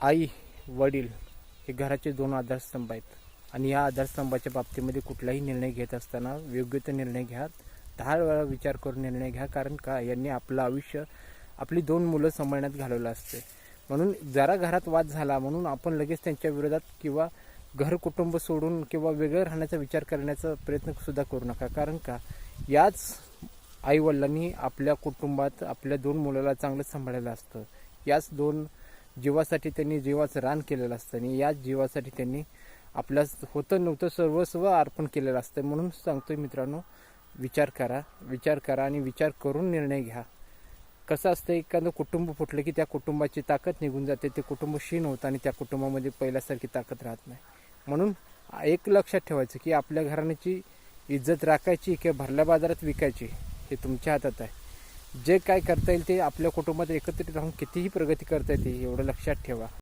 आई वडील हे घराचे दोन आधारस्तंभ आहेत आणि या आधारस्तंभाच्या बाबतीमध्ये कुठलाही निर्णय घेत असताना योग्य तो निर्णय घ्या. 10 वेळा विचार करून निर्णय घ्या. कारण का यांनी आपलं आयुष्य आपली 2 मुलं सांभाळण्यात घालवलं असते. म्हणून जरा घरात वाद झाला म्हणून आपण लगेच त्यांच्या विरोधात किंवा घर कुटुंब सोडून किंवा वेगळं राहण्याचा विचार करण्याचा प्रयत्नसुद्धा करू नका. कारण का याच आईवडिलांनी आपल्या कुटुंबात आपल्या 2 मुलाला चांगलं सांभाळलेलं असतं. याच 2 जीवासाठी त्यांनी जीवाचं रान केलेलं असतं आणि याच जीवासाठी त्यांनी आपल्या होतं नव्हतं सर्वस्व अर्पण केलेलं असतं. म्हणून सांगतोय मित्रांनो, विचार करा आणि विचार करून निर्णय घ्या. कसं असतं, एखादं कुटुंब फुटलं की त्या कुटुंबाची ताकद निघून जाते. ते कुटुंब क्षीण होतं आणि त्या कुटुंबामध्ये पहिल्यासारखी ताकद राहत नाही. म्हणून एक लक्षात ठेवायचं की आपल्या घराण्याची इज्जत राखायची किंवा भरल्या बाजारात विकायची हे तुमच्या हातात आहे. जे काय करता येईल ते आपल्या कुटुंबात एकत्रित राहून कितीही प्रगती करता येते एवढं लक्षात ठेवा.